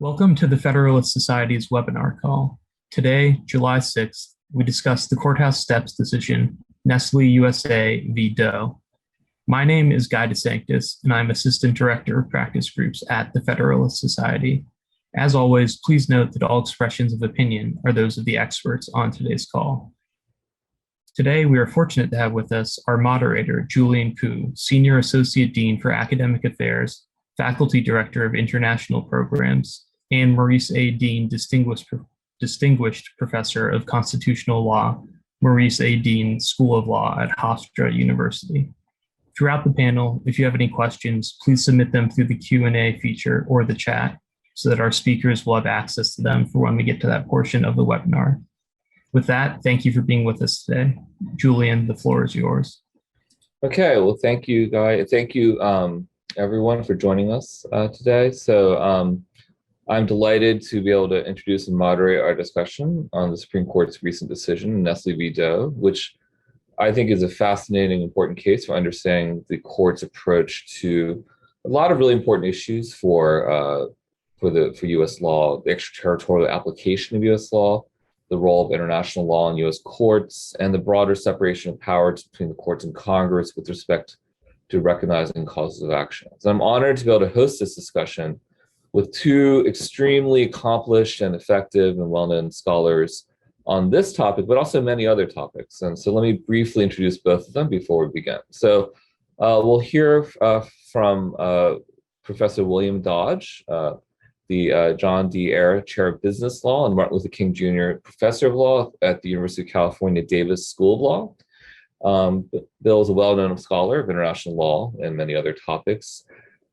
Welcome to the Federalist Society's webinar call. Today, July 6th, we discuss the Courthouse Steps decision, Nestle USA v. Doe. My name is Guy DeSanctis, and I'm Assistant Director of Practice Groups at the Federalist Society. As always, please note that all expressions of opinion are those of the experts on today's call. Today, we are fortunate to have with us our moderator, Julian Koo, Senior Associate Dean for Academic Affairs, Faculty Director of International Programs, and Maurice A. Dean, Distinguished Professor of Constitutional Law, Maurice A. Dean School of Law at Hofstra University. Throughout the panel, if you have any questions, please submit them through the Q&A feature or the chat so that our speakers will have access to them for when we get to that portion of the webinar. With that, thank you for being with us today. Julian, the floor is yours. Okay, well, thank you, Guy. Thank you, everyone, for joining us today. I'm delighted to be able to introduce and moderate our discussion on the Supreme Court's recent decision, Nestle v. Doe, which I think is a fascinating, important case for understanding the court's approach to a lot of really important issues for U.S. law, the extraterritorial application of U.S. law, the role of international law in U.S. courts, and the broader separation of powers between the courts and Congress with respect to recognizing causes of action. So I'm honored to be able to host this discussion with two extremely accomplished and effective and well-known scholars on this topic, but also many other topics. And so let me briefly introduce both of them before we begin. So we'll hear from Professor William Dodge, the John D. Eyre Chair of Business Law and Martin Luther King Jr. Professor of Law at the University of California, Davis School of Law. Bill is a well-known scholar of international law and many other topics.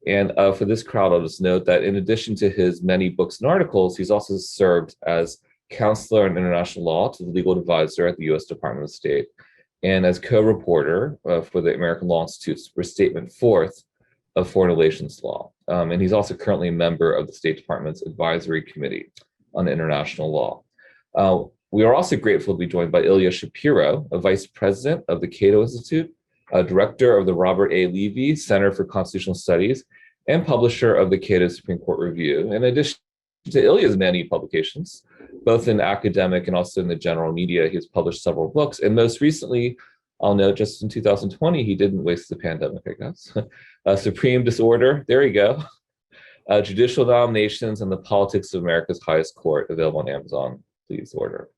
And for this crowd, I'll just note that in addition to his many books and articles, he's also served as counselor in international law to the legal advisor at the U.S. Department of State and as co-reporter for the American Law Institute's Restatement Fourth of Foreign Relations Law. And he's also currently a member of the State Department's Advisory Committee on International Law. We are also grateful to be joined by Ilya Shapiro, a vice president of the Cato Institute, a director of the Robert A. Levy Center for Constitutional Studies, and publisher of the Cato Supreme Court Review. In addition to Ilya's many publications, both in academic and also in the general media, he's published several books. And most recently, I'll note just in 2020, he didn't waste the pandemic, I guess. Supreme Disorder, there you go. Judicial Nominations and the Politics of America's Highest Court, available on Amazon. Please order.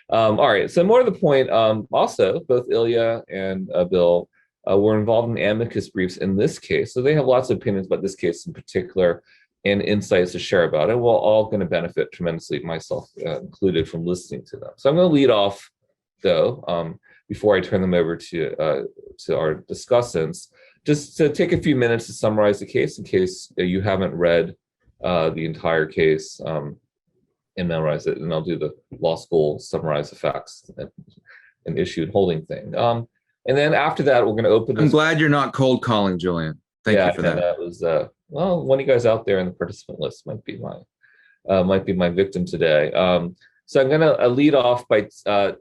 All right, so more to the point, also, both Ilya and Bill were involved in amicus briefs in this case. So they have lots of opinions about this case in particular and insights to share about it. We're all going to benefit tremendously, myself included, from listening to them. So I'm going to lead off, though, before I turn them over to our discussants, just to take a few minutes to summarize the case in case you haven't read the entire case and memorize it. And I'll do the law school summarize the facts and issue and holding thing. And then after that, we're going to open. I'm glad you're not cold calling, Julian. Thank you for that. That was well, one of you guys out there in the participant list might be my victim today. So I'm going to lead off by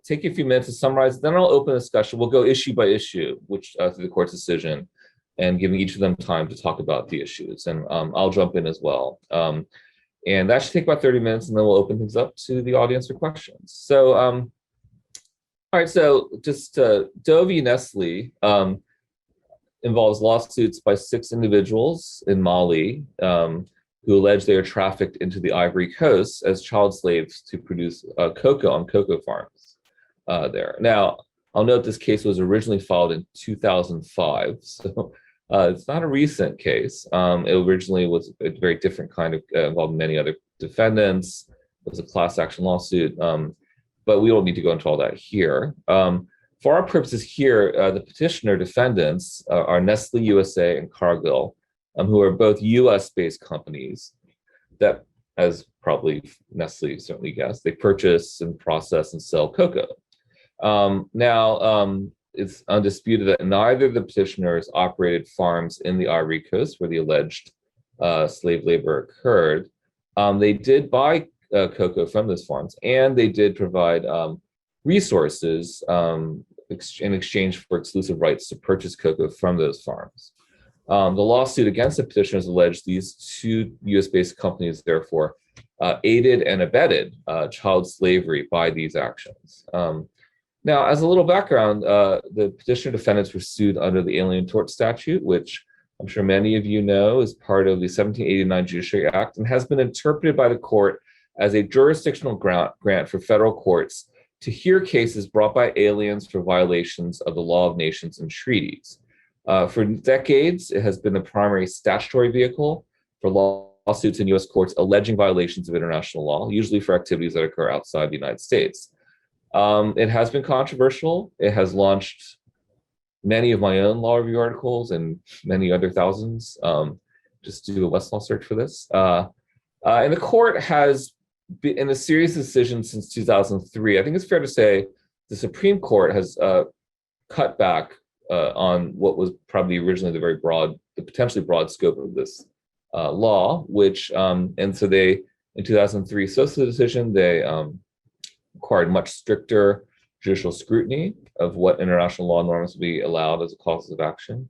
taking a few minutes to summarize. Then I'll open a discussion. We'll go issue by issue, which through the court's decision, and giving each of them time to talk about the issues. And I'll jump in as well. And that should take about 30 minutes, and then we'll open things up to the audience for questions. So. All right, so just Doe v. Nestle involves lawsuits by 6 individuals in Mali who allege they are trafficked into the Ivory Coast as child slaves to produce cocoa on cocoa farms there. Now, I'll note this case was originally filed in 2005, so it's not a recent case. It originally was a very different kind of, involved many other defendants. It was a class action lawsuit. But we don't need to go into all that here. For our purposes here, the petitioner defendants are Nestle USA and Cargill, who are both US-based companies that, as probably Nestle certainly guessed, they purchase and process and sell cocoa. Now, it's undisputed that neither of the petitioners operated farms in the Ivory Coast where the alleged slave labor occurred. They did buy cocoa from those farms, and they did provide resources in exchange for exclusive rights to purchase cocoa from those farms. The lawsuit against the petitioners alleged these two US-based companies, therefore, aided and abetted child slavery by these actions. Now, as a little background, the petitioner defendants were sued under the Alien Tort Statute, which I'm sure many of you know is part of the 1789 Judiciary Act and has been interpreted by the court as a jurisdictional grant for federal courts to hear cases brought by aliens for violations of the law of nations and treaties. For decades, it has been the primary statutory vehicle for lawsuits in US courts alleging violations of international law, usually for activities that occur outside the United States. It has been controversial. It has launched many of my own law review articles and many other thousands. Just do a Westlaw search for this. And the court has been in a series of decisions since 2003. I think it's fair to say the Supreme Court has cut back on what was probably originally the potentially broad scope of this law, which, and so they, in 2003 SOSA decision, they required much stricter judicial scrutiny of what international law norms would be allowed as a cause of action.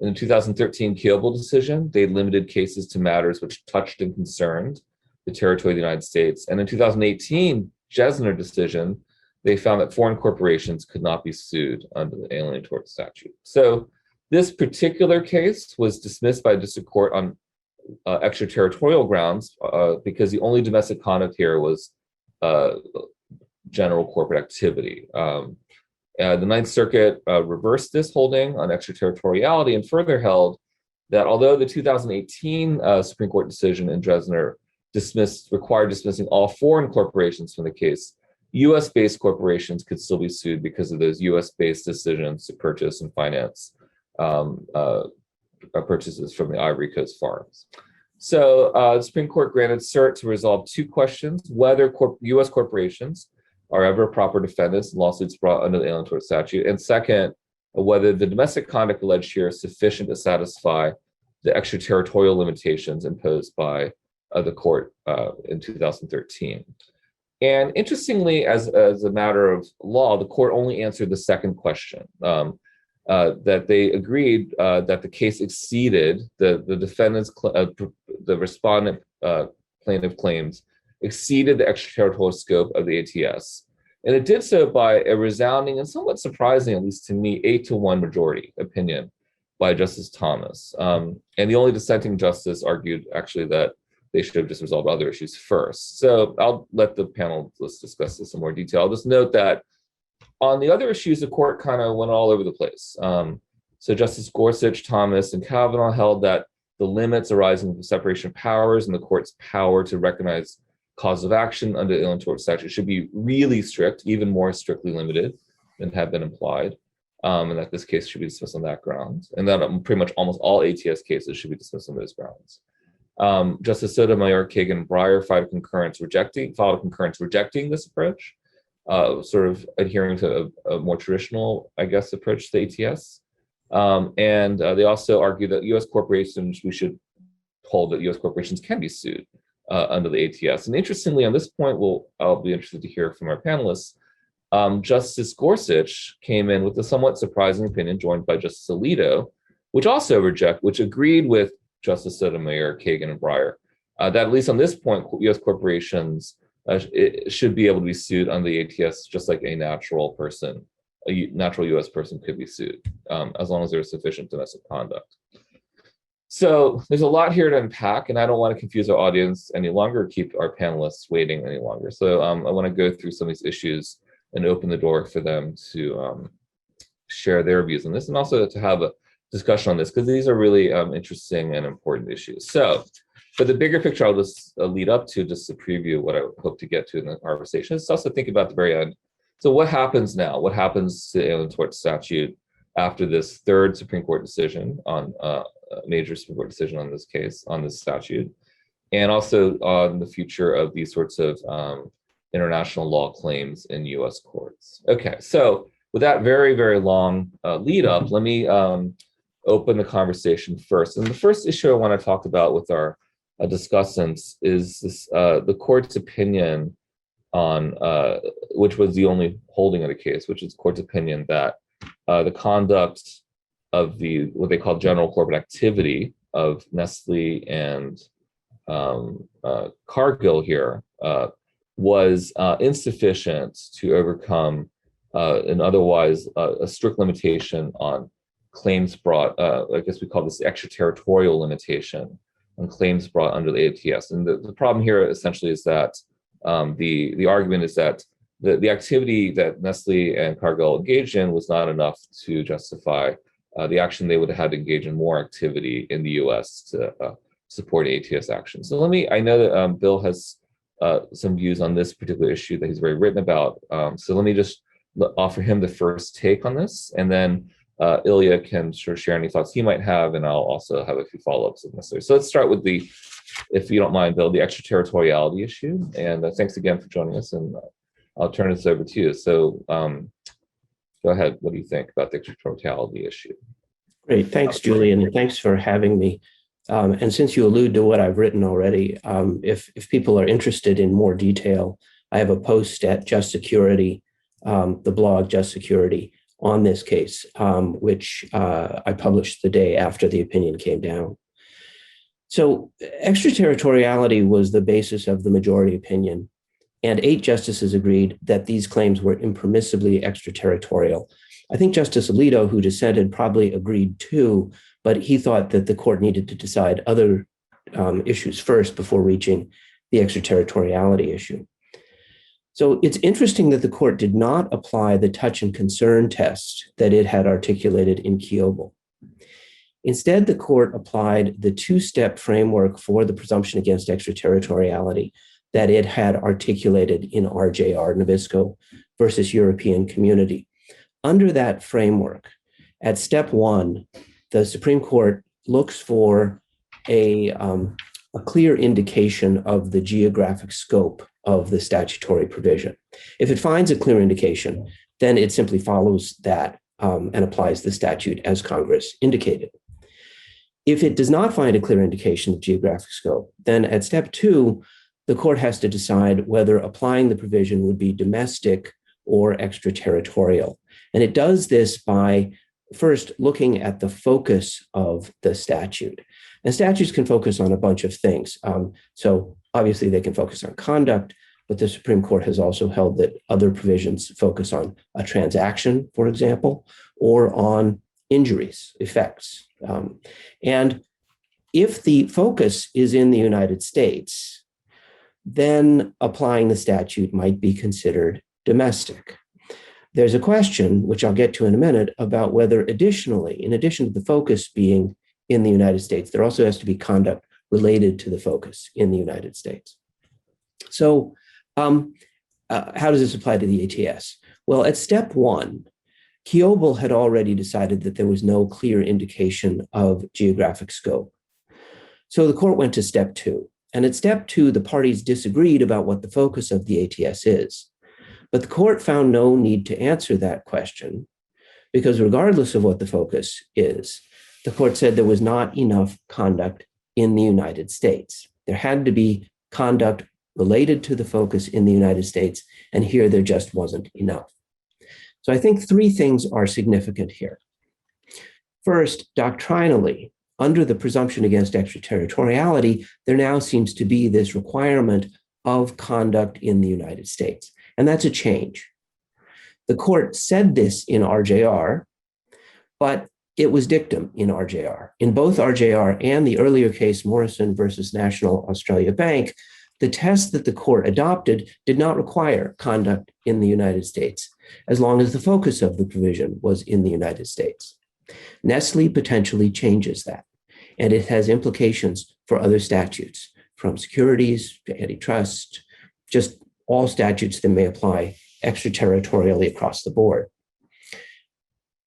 In the 2013 Kiobel decision, they limited cases to matters which touched and concerned the territory of the United States. And in 2018 Jesner decision, they found that foreign corporations could not be sued under the Alien Tort Statute. So this particular case was dismissed by the district court on extraterritorial grounds because the only domestic conduct here was general corporate activity. The Ninth Circuit reversed this holding on extraterritoriality and further held that although the 2018 Supreme Court decision in Jesner required dismissing all foreign corporations from the case, US-based corporations could still be sued because of those US-based decisions to purchase and finance purchases from the Ivory Coast farms. So the Supreme Court granted cert to resolve two questions: whether US corporations are ever proper defendants in lawsuits brought under the Alien Tort Statute, and second, whether the domestic conduct alleged here is sufficient to satisfy the extraterritorial limitations imposed by the court in 2013. And interestingly, as a matter of law, the court only answered the second question, that they agreed that the case exceeded the defendant's, the respondent plaintiff claims exceeded the extraterritorial scope of the ATS. And it did so by a resounding and somewhat surprising, at least to me, 8-1 majority opinion by Justice Thomas. And the only dissenting justice argued actually that they should have just resolved other issues first. So I'll let the panelists discuss this in more detail. I'll just note that on the other issues, the court kind of went all over the place. So Justice Gorsuch, Thomas, and Kavanaugh held that the limits arising from separation of powers and the court's power to recognize cause of action under the Alien Tort Statute should be really strict, even more strictly limited than had been implied, and that this case should be dismissed on that ground, and that pretty much almost all ATS cases should be dismissed on those grounds. Justice Sotomayor, Kagan, and Breyer filed a concurrence rejecting this approach, sort of adhering to a more traditional, I guess, approach to the ATS. And they also argue that U.S. corporations, we should hold that U.S. corporations can be sued under the ATS. And interestingly, on this point, I'll be interested to hear from our panelists. Justice Gorsuch came in with a somewhat surprising opinion, joined by Justice Alito, which agreed with Justice Sotomayor, Kagan, and Breyer, that at least on this point, U.S. corporations should be able to be sued under the ATS, just like a natural U.S. person could be sued, as long as there's sufficient domestic conduct. So there's a lot here to unpack, and I don't want to confuse our audience any longer, keep our panelists waiting any longer. So I want to go through some of these issues and open the door for them to share their views on this, and also to have a discussion on this, because these are really interesting and important issues. So for the bigger picture, I'll just lead up to just to preview what I hope to get to in the conversation. It's also think about the very end. So what happens now? What happens to the Alien Tort Statute after this third Supreme Court decision on major Supreme Court decision on this case, on this statute, and also on the future of these sorts of international law claims in U.S. courts? Okay, so with that very, very long lead up, let me open the conversation first. And the first issue I want to talk about with our discussants is this, the court's opinion on, which was the only holding of the case, which is the court's opinion that the conduct the what they call general corporate activity of Nestle and Cargill here was insufficient to overcome an otherwise a strict limitation on claims brought. I guess we call this the extraterritorial limitation on claims brought under the ATS. And the problem here essentially is that the argument is that the activity that Nestle and Cargill engaged in was not enough to justify the action. They would have had to engage in more activity in the U.S. to support ATS action. So I know that Bill has some views on this particular issue that he's very written about. So let me just offer him the first take on this, and then Ilya can sort of share any thoughts he might have, and I'll also have a few follow-ups if necessary. So let's start with if you don't mind, Bill, the extraterritoriality issue. And thanks again for joining us, and I'll turn this over to you. So go ahead. What do you think about the extraterritoriality issue? Great. Thanks, Julian, and thanks for having me. And since you allude to what I've written already, if people are interested in more detail, I have a post at Just Security, the blog Just Security, on this case, which I published the day after the opinion came down. So extraterritoriality was the basis of the majority opinion, and 8 justices agreed that these claims were impermissibly extraterritorial. I think Justice Alito, who dissented, probably agreed too, but he thought that the court needed to decide other issues first before reaching the extraterritoriality issue. So it's interesting that the court did not apply the touch and concern test that it had articulated in Kiobel. Instead, the court applied the 2-step framework for the presumption against extraterritoriality that it had articulated in RJR Nabisco versus European Community. Under that framework, at step 1, the Supreme Court looks for a clear indication of the geographic scope of the statutory provision. If it finds a clear indication, then it simply follows that and applies the statute as Congress indicated. If it does not find a clear indication of geographic scope, then at step 2, the court has to decide whether applying the provision would be domestic or extraterritorial. And it does this by first looking at the focus of the statute. And statutes can focus on a bunch of things. So obviously they can focus on conduct, but the Supreme Court has also held that other provisions focus on a transaction, for example, or on injuries, effects. And if the focus is in the United States, then applying the statute might be considered domestic. There's a question, which I'll get to in a minute, about whether additionally, in addition to the focus being in the United States, there also has to be conduct related to the focus in the United States. So how does this apply to the ATS? Well, at step 1, Kiobel had already decided that there was no clear indication of geographic scope. So the court went to step 2. And at step 2, the parties disagreed about what the focus of the ATS is. But the court found no need to answer that question because regardless of what the focus is, the court said there was not enough conduct in the United States. There had to be conduct related to the focus in the United States, and here there just wasn't enough. So I think 3 things are significant here. First, doctrinally, under the presumption against extraterritoriality, there now seems to be this requirement of conduct in the United States. And that's a change. The court said this in RJR, but it was dictum in RJR. In both RJR and the earlier case, Morrison versus National Australia Bank, the test that the court adopted did not require conduct in the United States, as long as the focus of the provision was in the United States. Nestle potentially changes that, and it has implications for other statutes, from securities to antitrust, just all statutes that may apply extraterritorially across the board.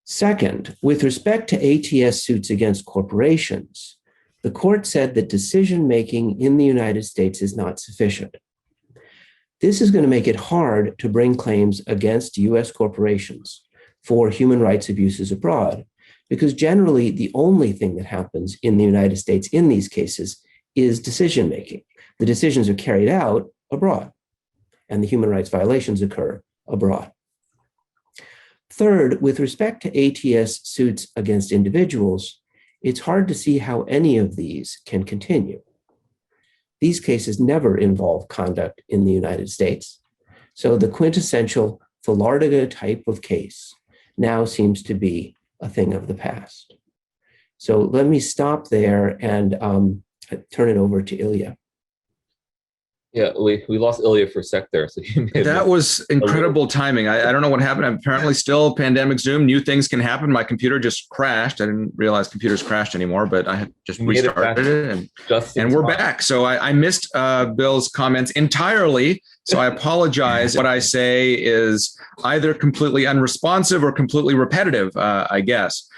Second, with respect to ATS suits against corporations, the court said that decision-making in the United States is not sufficient. This is going to make it hard to bring claims against US corporations for human rights abuses abroad, because generally the only thing that happens in the United States in these cases is decision-making. The decisions are carried out abroad, and the human rights violations occur abroad. Third, with respect to ATS suits against individuals, it's hard to see how any of these can continue. These cases never involve conduct in the United States. So the quintessential Florida type of case now seems to be a thing of the past. So let me stop there and turn it over to Ilya. Yeah, we lost Ilya for a sec there. So that was incredible timing. I don't know what happened. I'm apparently still pandemic Zoom. New things can happen. My computer just crashed. I didn't realize computers crashed anymore, but I had just restarted it and we're back. So I missed Bill's comments entirely. So I apologize. What I say is either completely unresponsive or completely repetitive, I guess.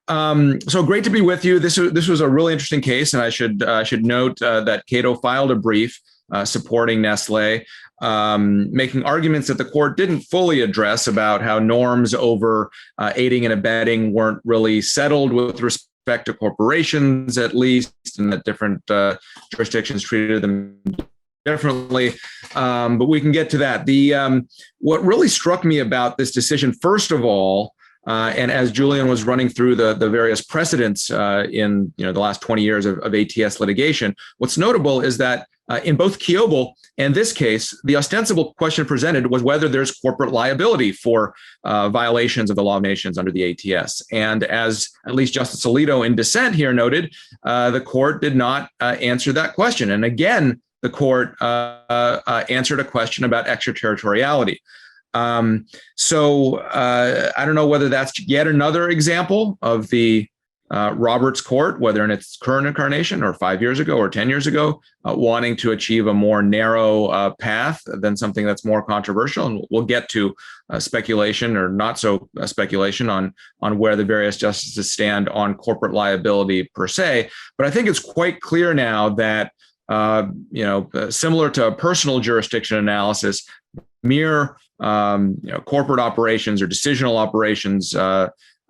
So great to be with you. This was a really interesting case, and I should note that Cato filed a brief supporting Nestle, making arguments that the court didn't fully address about how norms over aiding and abetting weren't really settled with respect to corporations, at least, and that different jurisdictions treated them differently. But we can get to that. What really struck me about this decision, first of all, and as Julian was running through the various precedents in the last 20 years of ATS litigation, what's notable is that in both Kiobel and this case, the ostensible question presented was whether there's corporate liability for violations of the law of nations under the ATS. And as at least Justice Alito in dissent here noted, the court did not answer that question. And again, the court answered a question about extraterritoriality. So I don't know whether that's yet another example of the Roberts Court, whether in its current incarnation or 5 years ago or 10 years ago, wanting to achieve a more narrow path than something that's more controversial. And we'll get to speculation or not so speculation on where the various justices stand on corporate liability per se. But I think it's quite clear now that, similar to a personal jurisdiction analysis, mere corporate operations or decisional operations,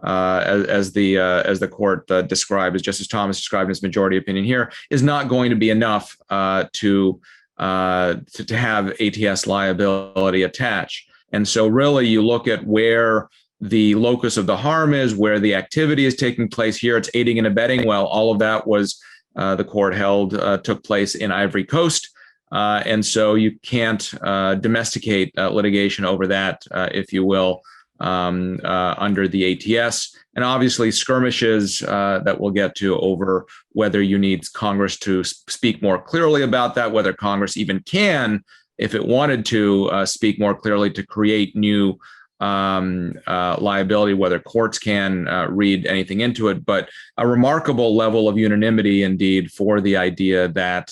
as the court described, as Justice Thomas described in his majority opinion here, is not going to be enough to have ATS liability attach. And so really you look at where the locus of the harm is, where the activity is taking place here. It's aiding and abetting. Well, all of that was, the court held, took place in Ivory Coast. And so you can't domesticate litigation over that, if you will, under the ATS, and obviously skirmishes that we'll get to over whether you need Congress to speak more clearly about that, whether Congress even can, if it wanted to, speak more clearly to create new liability, whether courts can read anything into it, but a remarkable level of unanimity indeed for the idea that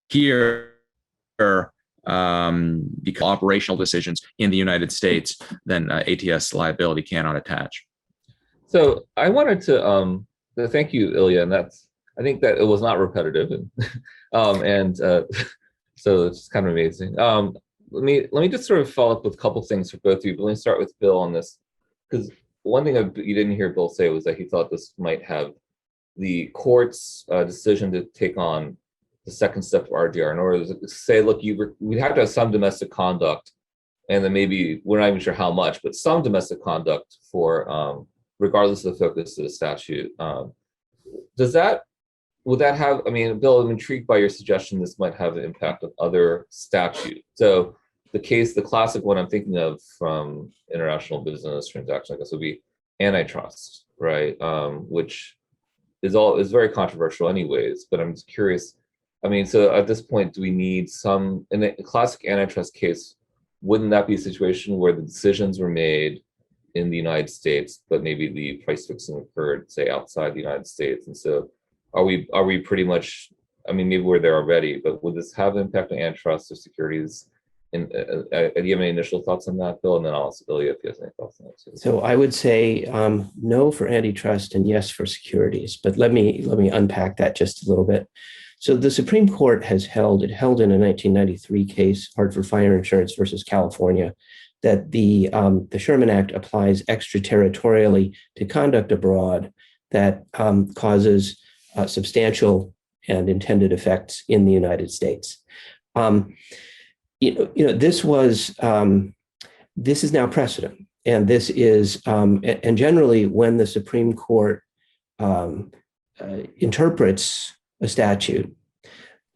here, because operational decisions in the United States, then ATS liability cannot attach. So I wanted to thank you, Ilya, and I think that it was not repetitive, and so it's kind of amazing. Let me just sort of follow up with a couple things for both of you. But let me start with Bill on this, because one thing you didn't hear Bill say was that he thought this might have the court's decision to take on the second step of RDR in order to say, look, we have to have some domestic conduct, and then maybe we're not even sure how much, but some domestic conduct for regardless of the focus of the statute. Would that have? I mean, Bill, I'm intrigued by your suggestion this might have an impact on other statutes. So the classic one I'm thinking of from international business transactions, I guess, would be antitrust, right? Which is very controversial anyways, but I'm just curious. I mean, so at this point, do we need in a classic antitrust case, wouldn't that be a situation where the decisions were made in the United States, but maybe the price fixing occurred, say, outside the United States? And so are we pretty much, I mean, maybe we're there already, but would this have an impact on antitrust or securities? And do you have any initial thoughts on that, Bill? And then I'll ask Ilya if he has any thoughts on that too. So I would say no for antitrust and yes for securities, but let me unpack that just a little bit. So the Supreme Court has held in a 1993 case, Hartford Fire Insurance versus California, that the Sherman Act applies extraterritorially to conduct abroad that causes substantial and intended effects in the United States. this is now precedent, and this is, and generally when the Supreme Court interprets a statute,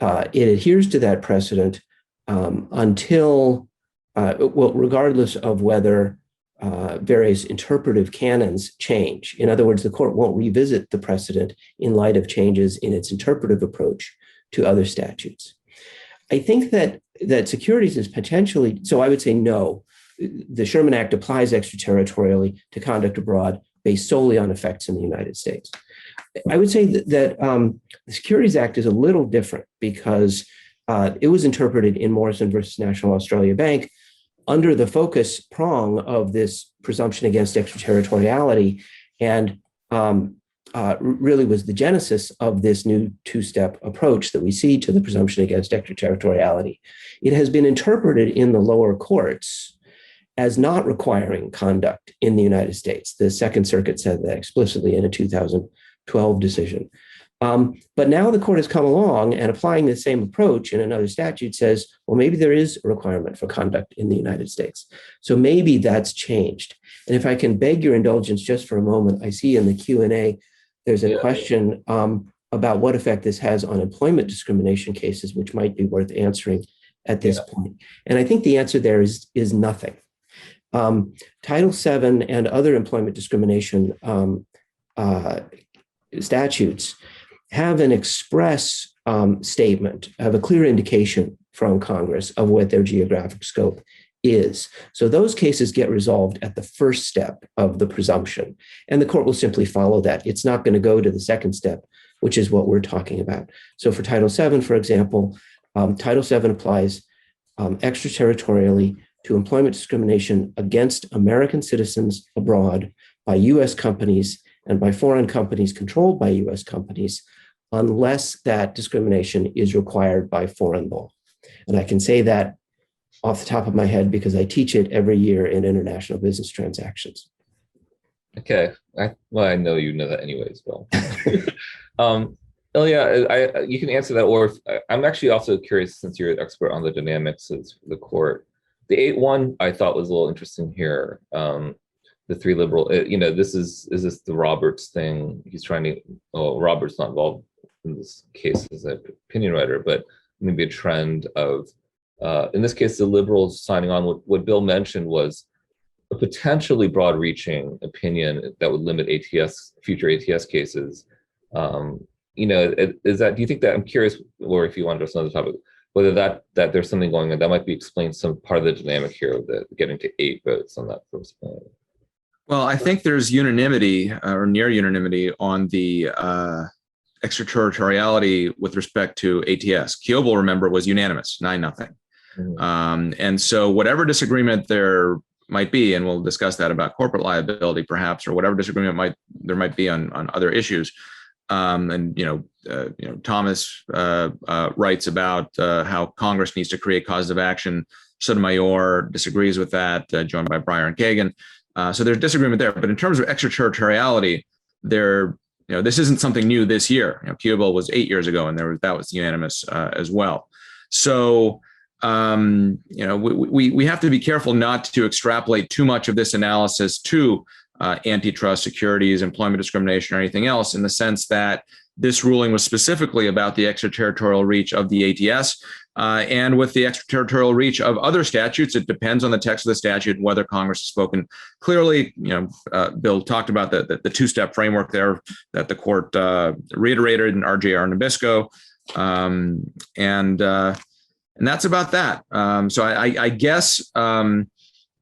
it adheres to that precedent until, regardless of whether various interpretive canons change. In other words, the court won't revisit the precedent in light of changes in its interpretive approach to other statutes. I think that securities is potentially, so I would say no. The Sherman Act applies extraterritorially to conduct abroad based solely on effects in the United States. I would say that the Securities Act is a little different because it was interpreted in Morrison versus National Australia Bank under the focus prong of this presumption against extraterritoriality, and really was the genesis of this new two-step approach that we see to the presumption against extraterritoriality. It has been interpreted in the lower courts as not requiring conduct in the United States. The Second Circuit said that explicitly in a 2012 decision. But now the court has come along and applying the same approach in another statute says, well, maybe there is a requirement for conduct in the United States. So maybe that's changed. And if I can beg your indulgence just for a moment, I see in the Q&A, there's a question about what effect this has on employment discrimination cases, which might be worth answering at this point. And I think the answer there is nothing. Title VII and other employment discrimination statutes have an express statement, have a clear indication from Congress of what their geographic scope is. So those cases get resolved at the first step of the presumption, and the court will simply follow that. It's not going to go to the second step, which is what we're talking about. So for Title VII, for example, Title VII applies extraterritorially to employment discrimination against American citizens abroad by U.S. companies and by foreign companies controlled by U.S. companies, unless that discrimination is required by foreign law. And I can say that off the top of my head because I teach it every year in international business transactions. Okay. I know you know that anyways, Bill. Ilya, you can answer that, or I'm actually also curious, since you're an expert on the dynamics of the court. The 8-1 I thought was a little interesting here. The three liberal, is this the Roberts thing? He's trying to, Roberts not involved in this case as an opinion writer, but maybe a trend of, in this case, the liberals signing on. What Bill mentioned was a potentially broad-reaching opinion that would limit future ATS cases. Is that? Do you think that? I'm curious, or if you want to address another topic, whether that there's something going on that might be explained some part of the dynamic here of getting to 8 votes on that first point. Well, I think there's unanimity or near unanimity on the extraterritoriality with respect to ATS. Kiobel, remember, was unanimous, 9-0. Mm-hmm. And so whatever disagreement there might be, and we'll discuss that about corporate liability perhaps, or whatever disagreement there might be on other issues. Thomas writes about how Congress needs to create causes of action. Sotomayor disagrees with that, joined by Breyer and Kagan. So there's disagreement there. But in terms of extraterritoriality, this isn't something new this year. Kiobel was 8 years ago, and that was unanimous as well. So we have to be careful not to extrapolate too much of this analysis to antitrust, securities, employment discrimination, or anything else, in the sense that this ruling was specifically about the extraterritorial reach of the ATS, and with the extraterritorial reach of other statutes, it depends on the text of the statute and whether Congress has spoken clearly. Bill talked about the two-step framework there that the court reiterated in RJR Nabisco, and that's about that. So I guess.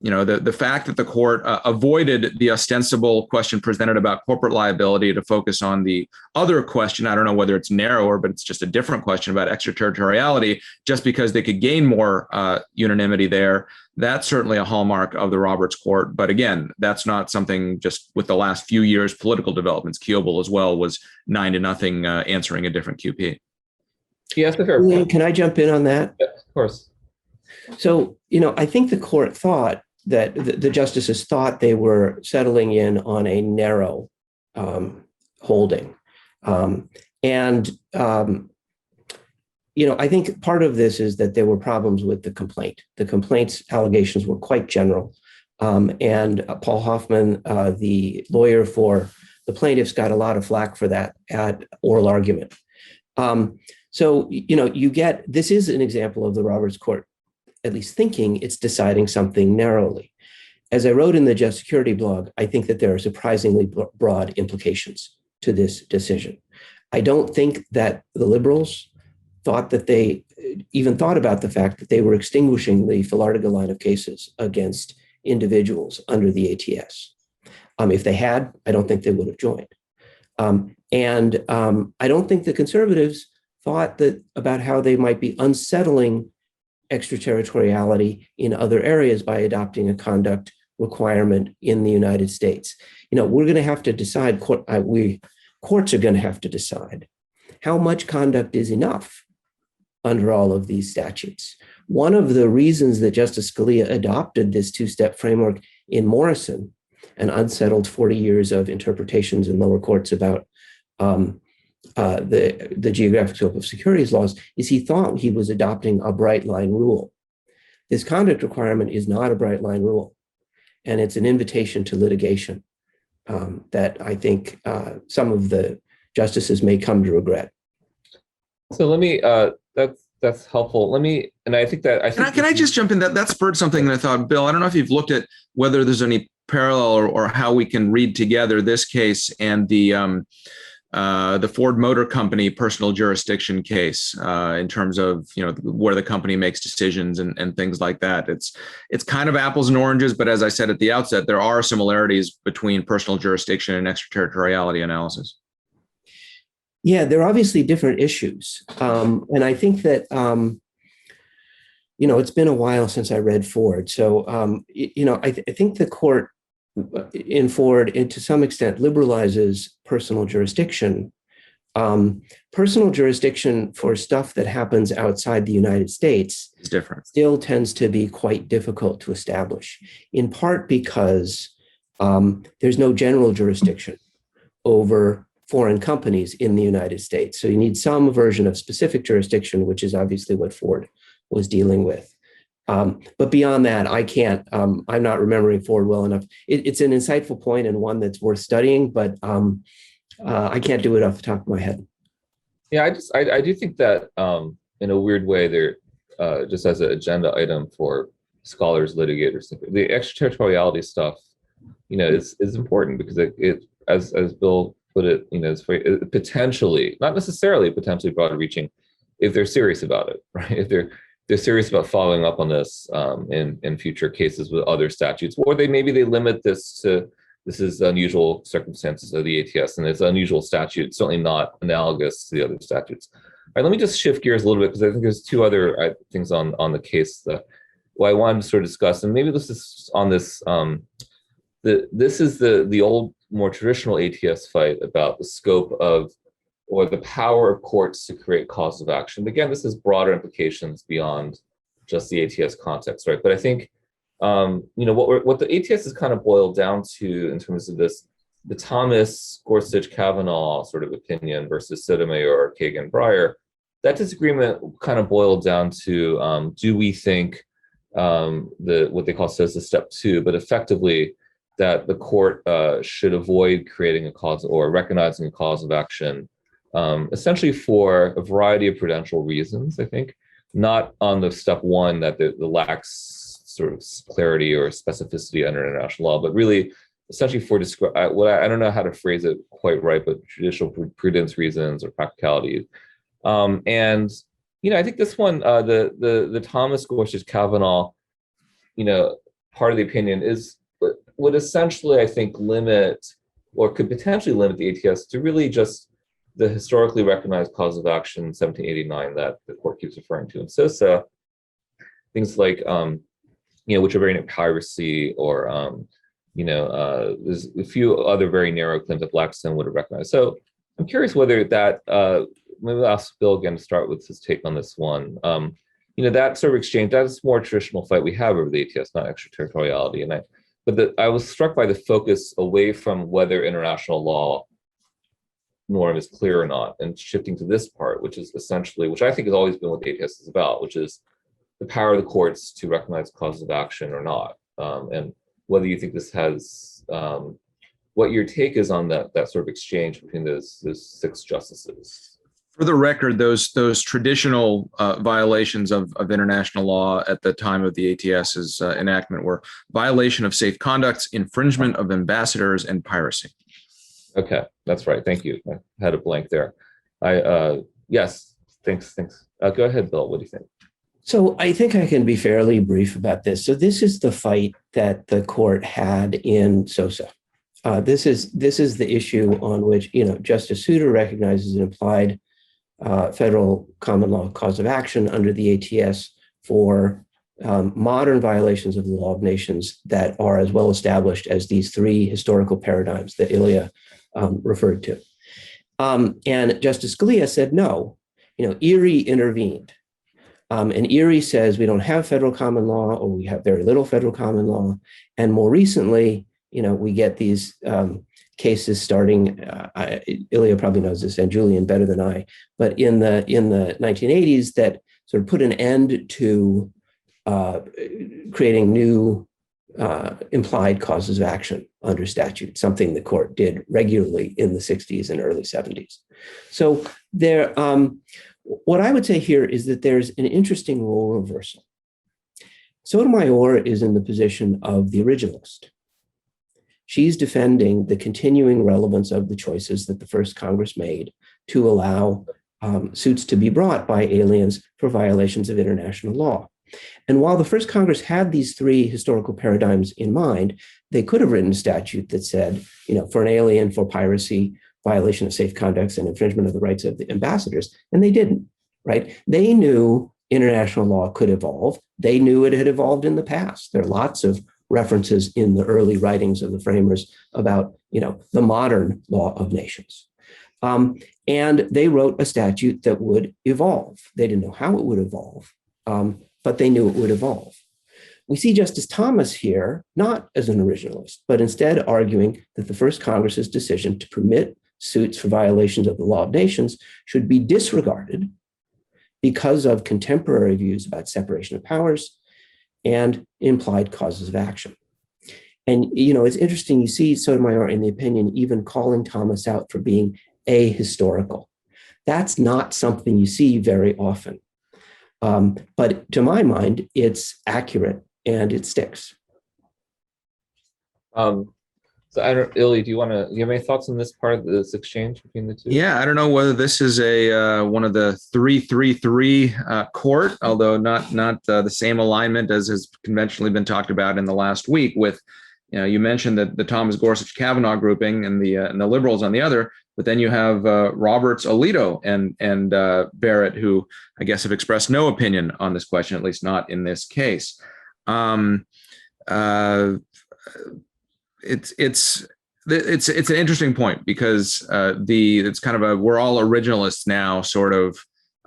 The fact that the court avoided the ostensible question presented about corporate liability to focus on the other question, I don't know whether it's narrower, but it's just a different question about extraterritoriality, just because they could gain more unanimity there. That's certainly a hallmark of the Roberts Court. But again, that's not something just with the last few years' political developments. Kiobel as well was 9-0 answering a different QP. Yes, fair point. Can I jump in on that? Yeah, of course. So, I think the court thought that the justices thought they were settling in on a narrow holding. I think part of this is that there were problems with the complaint. The complaint's allegations were quite general. And Paul Hoffman, the lawyer for the plaintiffs, got a lot of flack for that at oral argument. So, this is an example of the Roberts Court at least thinking it's deciding something narrowly. As I wrote in the Just Security blog, I think that there are surprisingly broad implications to this decision. I don't think that the liberals thought that they even thought about the fact that they were extinguishing the Filartiga line of cases against individuals under the ATS. If they had, I don't think they would have joined. I don't think the conservatives thought that about how they might be unsettling extraterritoriality in other areas by adopting a conduct requirement in the United States. We're going to have to decide, courts are going to have to decide how much conduct is enough under all of these statutes. One of the reasons that Justice Scalia adopted this two-step framework in Morrison and unsettled 40 years of interpretations in lower courts about the geographic scope of securities laws is he thought he was adopting a bright line rule. This conduct requirement is not a bright line rule, and it's an invitation to litigation that I think some of the justices may come to regret. So let me, that's helpful. Can I just jump in? That spurred something that I thought, Bill, I don't know if you've looked at whether there's any parallel or how we can read together this case and the Ford Motor Company personal jurisdiction case in terms of where the company makes decisions and things like that. It's kind of apples and oranges, but as I said at the outset, there are similarities between personal jurisdiction and extraterritoriality analysis. Yeah, they're obviously different issues, and I think that it's been a while since I read Ford, so I think the court in Ford, to some extent, liberalizes personal jurisdiction. Personal jurisdiction for stuff that happens outside the United States is different. Still tends to be quite difficult to establish, in part because there's no general jurisdiction over foreign companies in the United States. So you need some version of specific jurisdiction, which is obviously what Ford was dealing with. But beyond that, I can't, I'm not remembering Ford well enough. It's an insightful point and one that's worth studying, but I can't do it off the top of my head. Yeah, I do think that in a weird way, there just as an agenda item for scholars, litigators, the extraterritoriality stuff, is important because it as Bill put it, it's potentially, not necessarily potentially broad reaching, if they're serious about it, right? If they're serious about following up on this in future cases with other statutes, or they limit this to this is unusual circumstances of the ATS and it's an unusual statute, certainly not analogous to the other statutes. All right, let me just shift gears a little bit because I think there's two other things on the case that I wanted to sort of discuss, and maybe this is on this. This is the old, more traditional ATS fight about the scope of or the power of courts to create cause of action. Again, this has broader implications beyond just the ATS context, right? But I think, what the ATS is kind of boiled down to in terms of this, the Thomas, Gorsuch, Kavanaugh sort of opinion versus Sotomayor, Kagan, Breyer, that disagreement kind of boiled down to, do we think what they call step 2, but effectively that the court should avoid creating a cause or recognizing a cause of action essentially for a variety of prudential reasons, I think, not on the step 1 that the lacks sort of clarity or specificity under international law, but really essentially for I don't know how to phrase it quite right, but judicial prudence reasons or practicality. And I think this one, the Thomas, Gorsuch, Kavanaugh, part of the opinion would essentially, I think, limit or could potentially limit the ATS to really just the historically recognized cause of action 1789 that the court keeps referring to in SOSA, things like which are very near piracy or there's a few other very narrow claims that Blackstone would have recognized. So I'm curious whether that maybe I'll ask Bill again to start with his take on this one. That sort of exchange, that's more traditional fight we have over the ATS, not extraterritoriality. But I was struck by the focus away from whether international law norm is clear or not, and shifting to this part, which is essentially, which I think has always been what the ATS is about, which is the power of the courts to recognize causes of action or not, and whether you think this has, what your take is on that sort of exchange between those 6 justices. For the record, those traditional violations of international law at the time of the ATS's enactment were violation of safe conducts, infringement of ambassadors, and piracy. Okay, that's right. Thank you. I had a blank there. Yes, thanks. Go ahead, Bill. What do you think? So I think I can be fairly brief about this. So this is the fight that the court had in Sosa. This is the issue on which, Justice Souter recognizes an implied federal common law cause of action under the ATS for modern violations of the law of nations that are as well established as these 3 historical paradigms that Ilya referred to. And Justice Scalia said, no, Erie intervened. And Erie says we don't have federal common law, or we have very little federal common law. And more recently, we get these cases starting, Ilya probably knows this and Julian better than I, but in the 1980s that sort of put an end to creating new implied causes of action under statute, something the court did regularly in the 60s and early 70s. So there, what I would say here is that there's an interesting role reversal. Sotomayor is in the position of the originalist. She's defending the continuing relevance of the choices that the first Congress made to allow suits to be brought by aliens for violations of international law. And while the first Congress had these 3 historical paradigms in mind, they could have written a statute that said, for an alien, for piracy, violation of safe conducts, and infringement of the rights of the ambassadors, and they didn't, right? They knew international law could evolve. They knew it had evolved in the past. There are lots of references in the early writings of the framers about, the modern law of nations. And they wrote a statute that would evolve. They didn't know how it would evolve, but they knew it would evolve. We see Justice Thomas here, not as an originalist, but instead arguing that the first Congress's decision to permit suits for violations of the law of nations should be disregarded because of contemporary views about separation of powers and implied causes of action. And, it's interesting, you see Sotomayor in the opinion even calling Thomas out for being ahistorical. That's not something you see very often. But to my mind, it's accurate and it sticks. So I don't, Ilya, do you have any thoughts on this part of this exchange between the 2? Yeah, I don't know whether this is one of the 3-3-3 court, although not the same alignment as has conventionally been talked about in the last week. With, you mentioned that the Thomas Gorsuch Kavanaugh grouping and the liberals on the other, but then you have Roberts, Alito, and Barrett, who I guess have expressed no opinion on this question, at least not in this case. It's an interesting point because it's kind of we're all originalists now, sort of.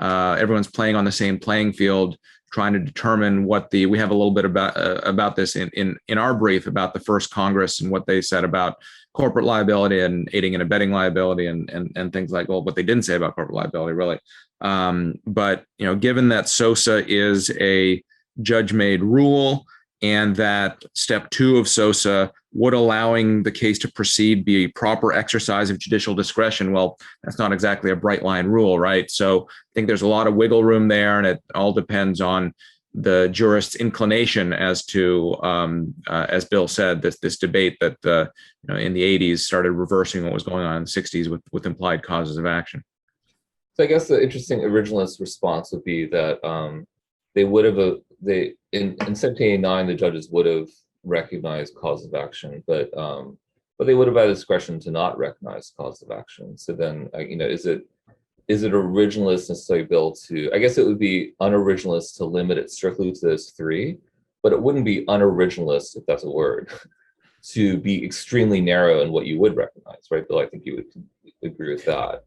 Everyone's playing on the same playing field, trying to determine what we have a little bit about this in our brief about the first Congress and what they said about corporate liability and aiding and abetting liability and things like, well, what they didn't say about corporate liability really. But given that SOSA is a judge-made rule, and that step 2 of SOSA would allowing the case to proceed be a proper exercise of judicial discretion. Well, that's not exactly a bright line rule, right? So I think there's a lot of wiggle room there, and it all depends on the jurist's inclination as to, as Bill said, this debate that in the 80s started reversing what was going on in the 60s with implied causes of action. So I guess the interesting originalist response would be that they would have in 1789 the judges would have recognized cause of action, but they would have had discretion to not recognize cause of action. So then is it originalist necessarily, Bill, to, I guess it would be unoriginalist to limit it strictly to those 3, but it wouldn't be unoriginalist, if that's a word, to be extremely narrow in what you would recognize, right, Bill? I think you would agree with that.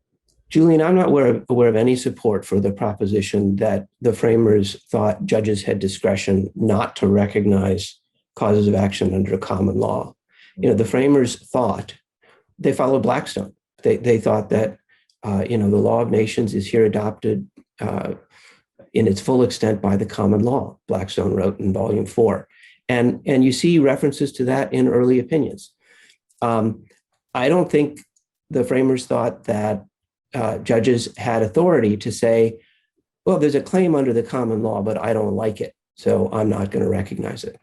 Julian, I'm not aware of any support for the proposition that the framers thought judges had discretion not to recognize causes of action under common law. The framers thought, they followed Blackstone. They thought that The law of nations is here adopted in its full extent by the common law, Blackstone wrote in volume 4. And you see references to that in early opinions. I don't think the framers thought that judges had authority to say, well, there's a claim under the common law, but I don't like it, so I'm not going to recognize it.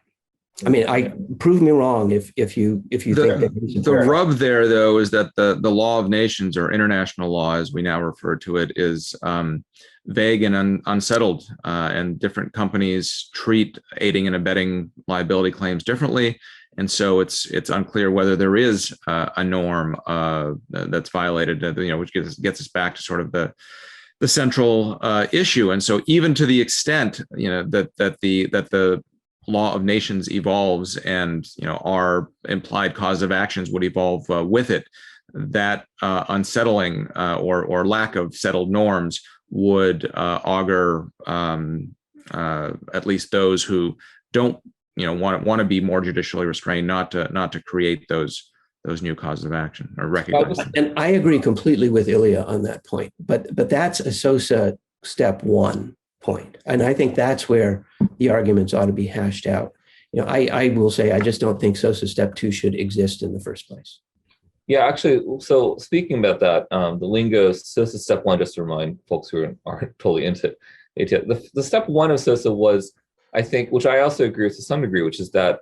I mean, prove me wrong if you think that the rub there, though, is that the law of nations, or international law, as we now refer to it, is vague and unsettled, and different companies treat aiding and abetting liability claims differently. And so it's unclear whether there is a norm that's violated, which gets us back to sort of the central issue. And so even to the extent that the law of nations evolves and our implied cause of actions would evolve with it, that unsettling or lack of settled norms would augur at least those who don't want to be more judicially restrained, not to create those new causes of action or recognize them. And I agree completely with Ilya on that point, but that's a SOSA step 1 point. And I think that's where the arguments ought to be hashed out. I will say, I just don't think SOSA step 2 should exist in the first place. Yeah, actually, so speaking about that, the lingo, SOSA step 1, just to remind folks who aren't totally into it, the step 1 of SOSA was, I think, which I also agree with to some degree, which is that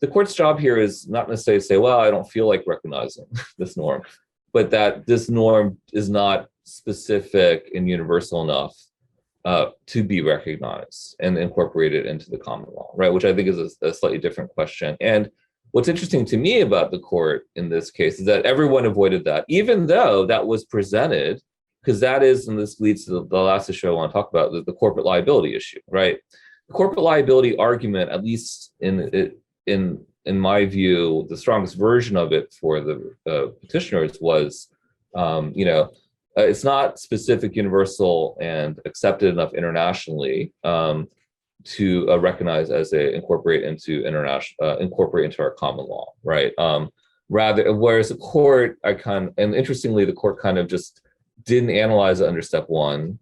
the court's job here is not necessarily to say, well, I don't feel like recognizing this norm, but that this norm is not specific and universal enough to be recognized and incorporated into the common law, right? Which I think is a slightly different question. And what's interesting to me about the court in this case is that everyone avoided that, even though that was presented, because that is, and this leads to the last issue I want to talk about, the corporate liability issue, right? The corporate liability argument, at least in my view, the strongest version of it for the petitioners was, it's not specific, universal, and accepted enough internationally to recognize as incorporate into our common law, right? Rather, whereas the court, and interestingly, the court kind of just didn't analyze it under step 1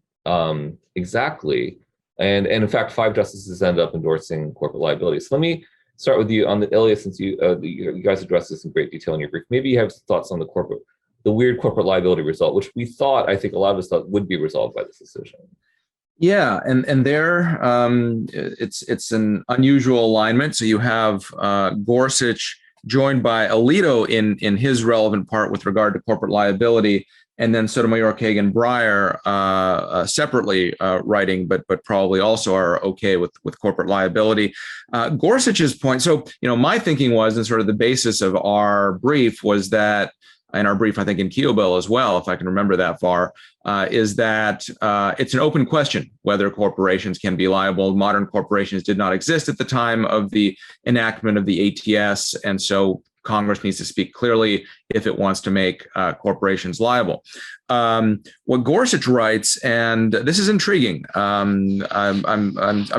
exactly, and in fact, 5 justices end up endorsing corporate liability. So let me start with you on the Ilya, since you guys addressed this in great detail in your brief. Maybe you have thoughts on the weird corporate liability result, which I think a lot of us thought would be resolved by this decision. Yeah, and there it's an unusual alignment. So you have Gorsuch joined by Alito in his relevant part with regard to corporate liability, and then Sotomayor, Kagan, Breyer separately writing, but probably also are okay with corporate liability. Gorsuch's point. So my thinking was, and sort of the basis of our brief was that. And our brief, I think, in Keogh as well, if I can remember that far, is that it's an open question whether corporations can be liable. Modern corporations did not exist at the time of the enactment of the ATS, and so Congress needs to speak clearly if it wants to make corporations liable. What Gorsuch writes, and this is intriguing. I'm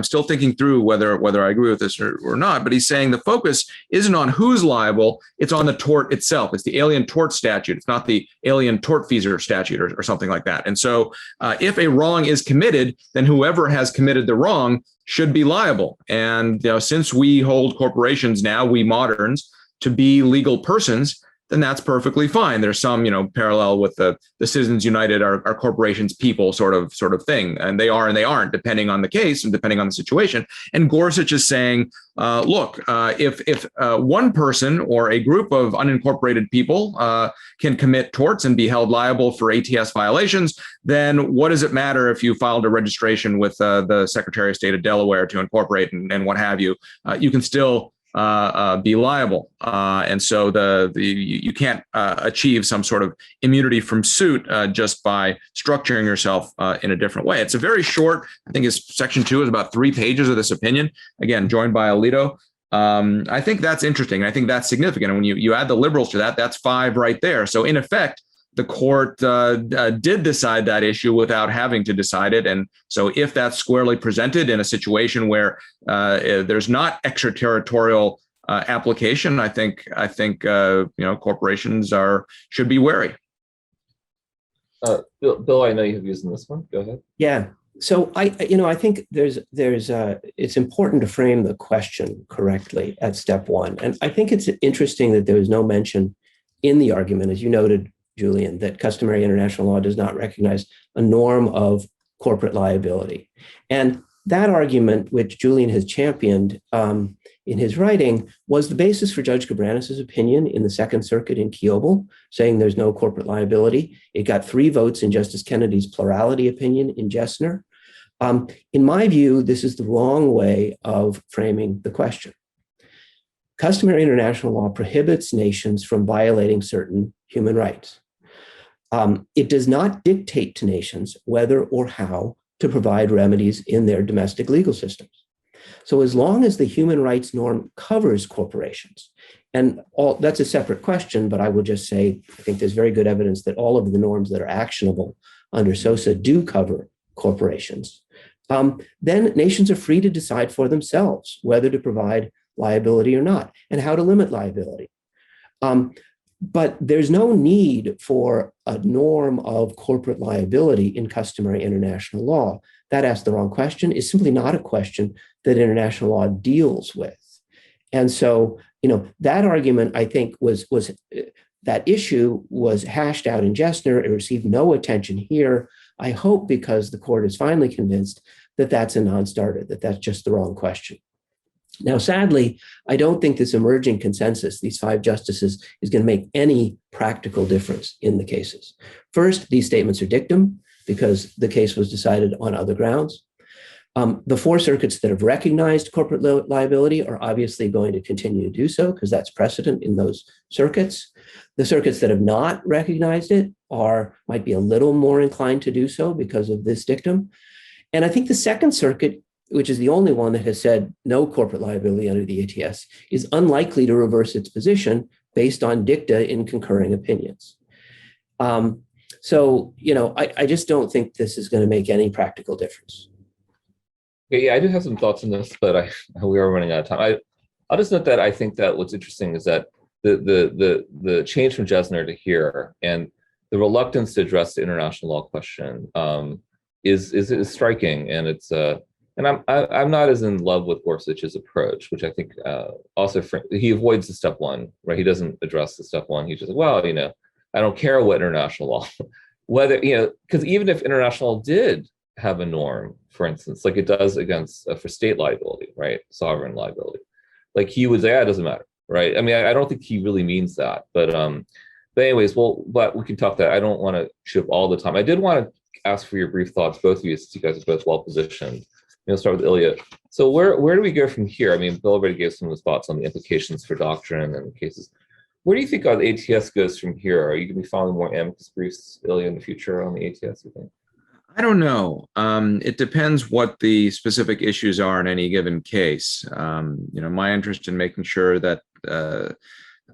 still thinking through whether I agree with this or not. But he's saying the focus isn't on who's liable; it's on the tort itself. It's the Alien Tort Statute. It's not the Alien Tortfeasor Statute or something like that. And so, if a wrong is committed, then whoever has committed the wrong should be liable. And since we hold corporations now, we moderns, to be legal persons, then that's perfectly fine. There's some, parallel with the Citizens United are corporations people sort of thing, and they are and they aren't, depending on the case and depending on the situation. And Gorsuch is saying, look, if one person or a group of unincorporated people can commit torts and be held liable for ATS violations, then what does it matter if you filed a registration with the Secretary of State of Delaware to incorporate and what have you? You can still be liable, and so you can't achieve some sort of immunity from suit just by structuring yourself in a different way. It's a very short. I think his section 2 is about 3 pages of this opinion. Again, joined by Alito. I think that's interesting. I think that's significant. And when you add the liberals to that, that's 5 right there. So in effect, the court did decide that issue without having to decide it. And so if that's squarely presented in a situation where there's not extraterritorial application, I think corporations should be wary. Bill, I know you have views on this one. Go ahead. Yeah. So I think it's important to frame the question correctly at step one. And I think it's interesting that there was no mention in the argument, as you noted, Julian, that customary international law does not recognize a norm of corporate liability. And that argument, which Julian has championed in his writing, was the basis for Judge Cabranes' opinion in the Second Circuit in Kiobel, saying there's no corporate liability. It got 3 votes in Justice Kennedy's plurality opinion in Jessner. In my view, this is the wrong way of framing the question. Customary international law prohibits nations from violating certain human rights. It does not dictate to nations whether or how to provide remedies in their domestic legal systems. So as long as the human rights norm covers corporations, and that's a separate question, but I will just say, I think there's very good evidence that all of the norms that are actionable under SOSA do cover corporations. Then nations are free to decide for themselves whether to provide liability or not, and how to limit liability. But there's no need for a norm of corporate liability in customary international law. That asks the wrong question. It's simply not a question that international law deals with. And so, that argument, I think, was that issue was hashed out in Jessner. It received no attention here. I hope because the court is finally convinced that that's a non-starter, that that's just the wrong question. Now, sadly, I don't think this emerging consensus, these 5 justices, is going to make any practical difference in the cases. First, these statements are dictum because the case was decided on other grounds. The 4 circuits that have recognized corporate liability are obviously going to continue to do so because that's precedent in those circuits. The circuits that have not recognized it might be a little more inclined to do so because of this dictum. And I think the Second Circuit, which is the only one that has said no corporate liability under the ATS, is unlikely to reverse its position based on dicta in concurring opinions. So, I just don't think this is going to make any practical difference. Okay, yeah, I do have some thoughts on this, but we are running out of time. I'll just note that I think that what's interesting is that the change from Jessner to here and the reluctance to address the international law question is striking, and it's and I'm not as in love with Gorsuch's approach, which I think also he avoids the step one, right? He doesn't address the step one. He's just I don't care what international law, whether because even if international law did have a norm, for instance, like it does against for state liability, right? Sovereign liability, like he would say, it doesn't matter, right? I mean, I don't think he really means that, but anyways, but we can talk that. I don't want to chew up all the time. I did want to ask for your brief thoughts, both of you, since you guys are both well positioned. Start with Ilya. So where do we go from here? I mean, Bill already gave some of his thoughts on the implications for doctrine and cases. Where do you think the ATS goes from here? Are you going to be filing more amicus briefs, Ilya, in the future on the ATS, you think? I don't know. It depends what the specific issues are in any given case. My interest in making sure that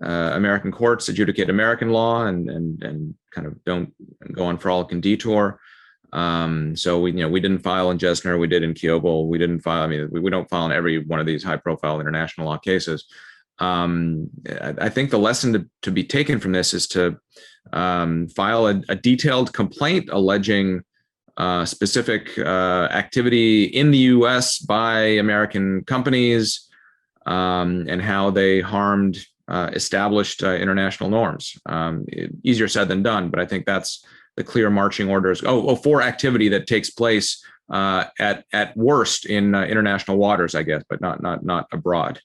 American courts adjudicate American law and kind of don't go on frolic and detour. So we didn't file in Jessner, we did in Kiobel. We didn't file. I mean, we don't file in every one of these high-profile international law cases. I think the lesson to be taken from this is to file a detailed complaint alleging specific activity in the U.S. by American companies and how they harmed established international norms. Easier said than done, but I think that's the clear marching orders. For activity that takes place at worst in international waters, I guess, but not abroad.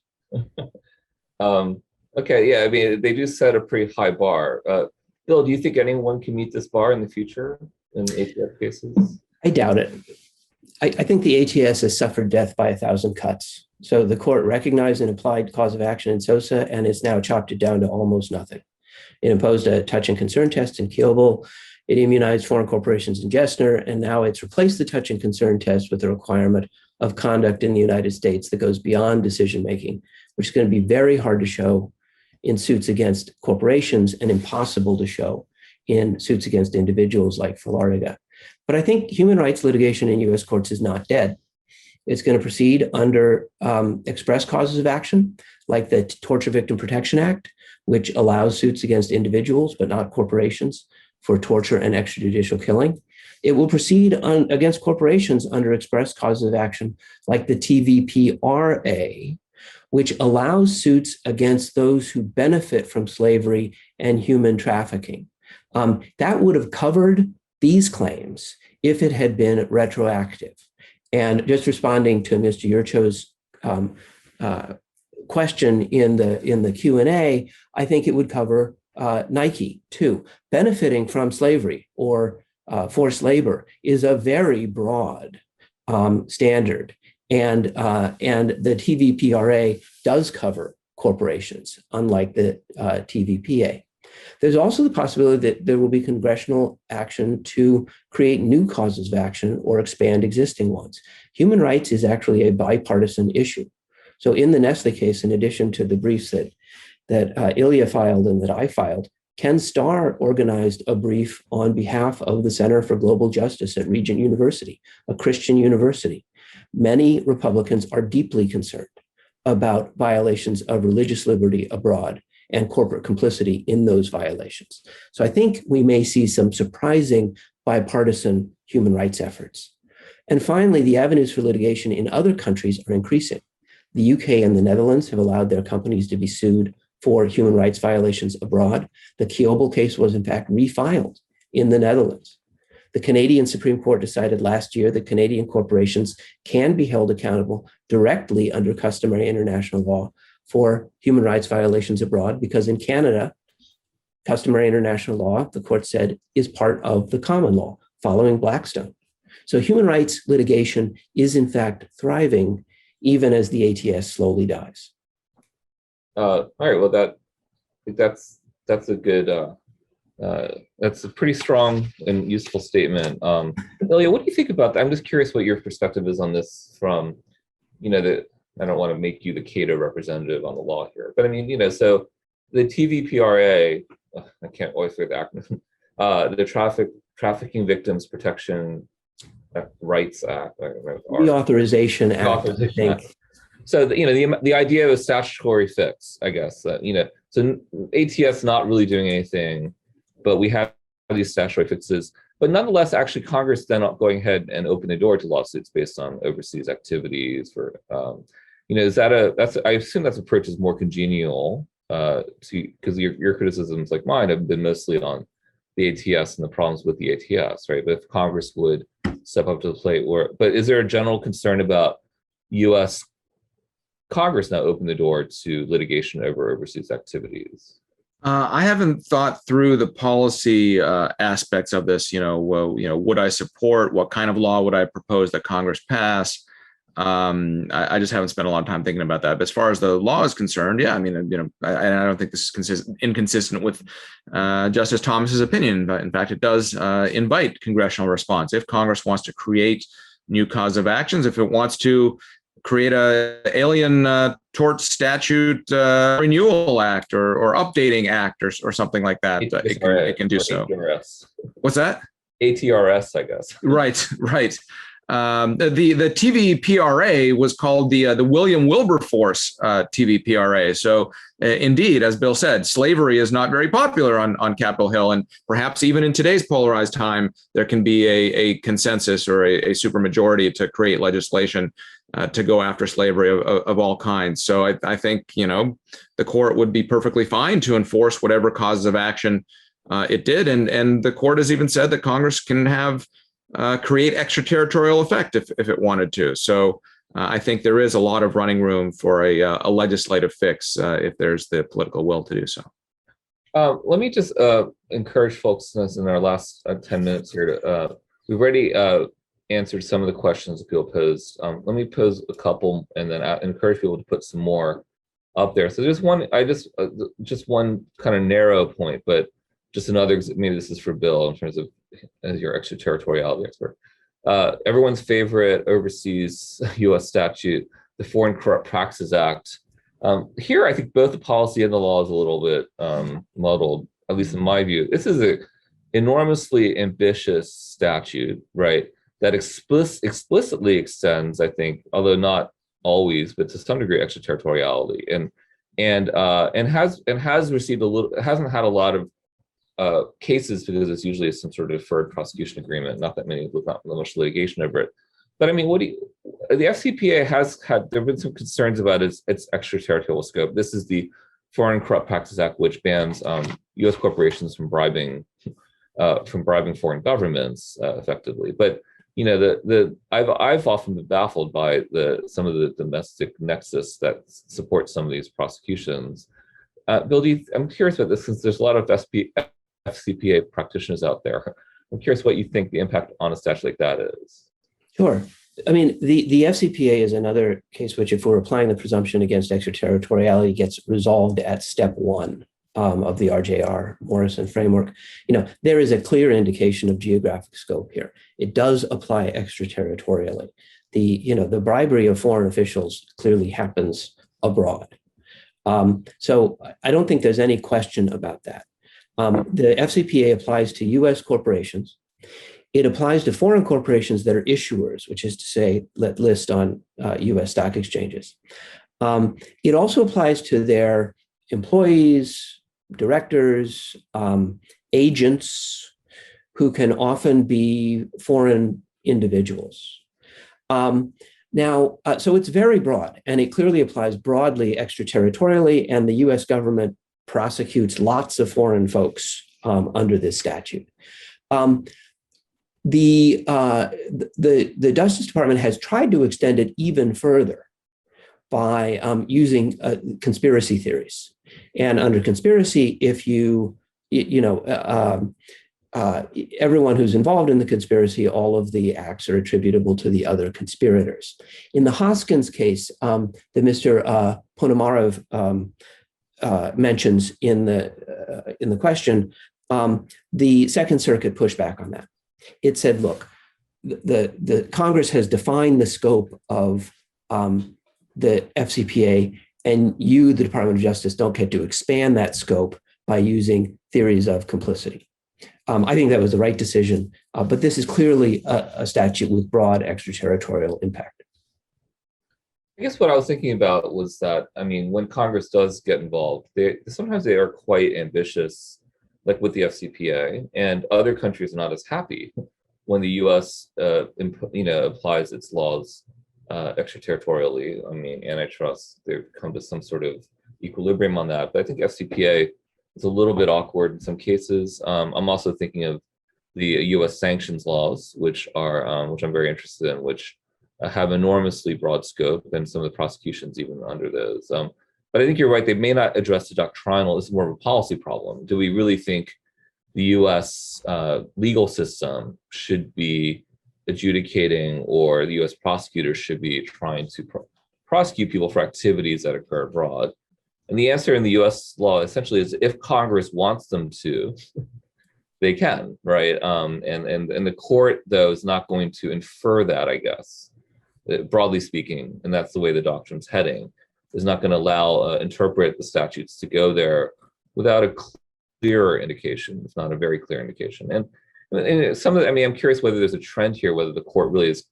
Okay, yeah, I mean, they do set a pretty high bar. Bill, do you think anyone can meet this bar in the future in ATS cases? I doubt it. I think the ATS has suffered death by 1,000 cuts. So the court recognized an implied cause of action in SOSA, and it's now chopped it down to almost nothing. It imposed a touch and concern test in Kiobel. It immunized foreign corporations in Jessner, and now it's replaced the touch and concern test with the requirement of conduct in the United States that goes beyond decision-making, which is going to be very hard to show in suits against corporations and impossible to show in suits against individuals like Florida. But I think human rights litigation in U.S. courts is not dead. It's going to proceed under express causes of action, like the Torture Victim Protection Act, which allows suits against individuals, but not corporations, for torture and extrajudicial killing. It will proceed against corporations under express causes of action like the TVPRA, which allows suits against those who benefit from slavery and human trafficking. That would have covered these claims if it had been retroactive. And just responding to Mr. Yurcho's question in the Q&A, I think it would cover Nike too. Benefiting from slavery or forced labor is a very broad standard, and the TVPRA does cover corporations, unlike the TVPA. There's also the possibility that there will be congressional action to create new causes of action or expand existing ones. Human rights is actually a bipartisan issue. So in the Nestle case, in addition to the briefs that Ilya filed and that I filed, Ken Starr organized a brief on behalf of the Center for Global Justice at Regent University, a Christian university. Many Republicans are deeply concerned about violations of religious liberty abroad and corporate complicity in those violations. So I think we may see some surprising bipartisan human rights efforts. And finally, the avenues for litigation in other countries are increasing. The UK and the Netherlands have allowed their companies to be sued for human rights violations abroad. The Kiobel case was in fact refiled in the Netherlands. The Canadian Supreme Court decided last year that Canadian corporations can be held accountable directly under customary international law for human rights violations abroad, because in Canada, customary international law, the court said, is part of the common law, following Blackstone. So human rights litigation is in fact thriving, even as the ATS slowly dies. All right. Well, that's a good that's a pretty strong and useful statement. Ilya, what do you think about that? I'm just curious what your perspective is on this from, I don't want to make you the Cato representative on the law here, but I mean, so the TVPRA, I can't always say the acronym, the Trafficking Victims Protection Rights Act. Reauthorization Act, I think. So, the idea of a statutory fix, I guess, so ATS not really doing anything, but we have these statutory fixes. But nonetheless, actually, Congress then going ahead and open the door to lawsuits based on overseas activities for, I assume that approach is more congenial because your criticisms like mine have been mostly on the ATS and the problems with the ATS, right? But if Congress would step up to the plate, but is there a general concern about U.S. Congress now open the door to litigation over overseas activities? I haven't thought through the policy aspects of this. Would I support? What kind of law would I propose that Congress pass? I just haven't spent a lot of time thinking about that. But as far as the law is concerned, yeah, I don't think this is inconsistent with Justice Thomas's opinion. But in fact, it does invite congressional response. If Congress wants to create new cause of actions, if it wants to create a Alien Tort Statute Renewal Act or Updating Act or something like that, it can do so. ATRS. What's that? ATRS, I guess. Right. The TVPRA was called the William Wilberforce TVPRA. So indeed, as Bill said, slavery is not very popular on Capitol Hill, and perhaps even in today's polarized time, there can be a consensus or a supermajority to create legislation to go after slavery of all kinds. So I think the court would be perfectly fine to enforce whatever causes of action it did, and the court has even said that Congress can create extraterritorial effect if it wanted to. So I think there is a lot of running room for a legislative fix if there's the political will to do so. Let me just encourage folks in our last 10 minutes here we've already answered some of the questions that people posed. Let me pose a couple and then encourage people to put some more up there. So there's one, just one kind of narrow point, but just another, maybe this is for Bill in terms of as your extraterritoriality expert. Everyone's favorite overseas U.S. statute, the Foreign Corrupt Practices Act. Here, I think both the policy and the law is a little bit muddled, at least in my view. This is an enormously ambitious statute, right, that explicitly extends, I think, although not always, but to some degree, extraterritoriality, and has received hasn't had a lot of cases because it's usually some sort of deferred prosecution agreement, not that much litigation over it. But I mean, the FCPA has had, there have been some concerns about its extraterritorial scope. This is the Foreign Corrupt Practices Act, which bans U.S. corporations from bribing foreign governments effectively. But I've often been baffled by some of the domestic nexus that supports some of these prosecutions. Bill, I'm curious about this since there's a lot of FCPA practitioners out there. I'm curious what you think the impact on a statute like that is. Sure. I mean, the FCPA is another case which, if we're applying the presumption against extraterritoriality, gets resolved at step one of the RJR Morrison framework. There is a clear indication of geographic scope here. It does apply extraterritorially. The bribery of foreign officials clearly happens abroad. So I don't think there's any question about that. The FCPA applies to U.S. corporations. It applies to foreign corporations that are issuers, which is to say, let list on U.S. stock exchanges. It also applies to their employees, directors, agents, who can often be foreign individuals. So it's very broad, and it clearly applies broadly extraterritorially, and the U.S. government prosecutes lots of foreign folks under this statute. The Justice Department has tried to extend it even further by using conspiracy theories. And under conspiracy, if everyone who's involved in the conspiracy, all of the acts are attributable to the other conspirators. In the Hoskins case that Mr. Ponomarev mentions in the question, the Second Circuit pushed back on that. It said, look, the Congress has defined the scope of the FCPA, and you, the Department of Justice, don't get to expand that scope by using theories of complicity. I think that was the right decision, but this is clearly a statute with broad extraterritorial impact. I guess what I was thinking about was that, I mean, when Congress does get involved, sometimes they are quite ambitious, like with the FCPA, and other countries are not as happy when the U.S. applies its laws extraterritorially. I mean, antitrust, they've come to some sort of equilibrium on that. But I think FCPA is a little bit awkward in some cases. I'm also thinking of the U.S. sanctions laws, which I'm very interested in, which have enormously broad scope, and some of the prosecutions even under those. But I think you're right, they may not address the doctrinal. This is more of a policy problem. Do we really think the U.S. Legal system should be adjudicating, or the U.S. prosecutors should be trying to prosecute people for activities that occur abroad? And the answer in the U.S. law essentially is, if Congress wants them to, they can, right? And the court, though, is not going to infer that, I guess, broadly speaking, and that's the way the doctrine's heading, is not going to allow interpret the statutes to go there without a clearer indication, if not a very clear indication. And I'm curious whether there's a trend here, whether the court really is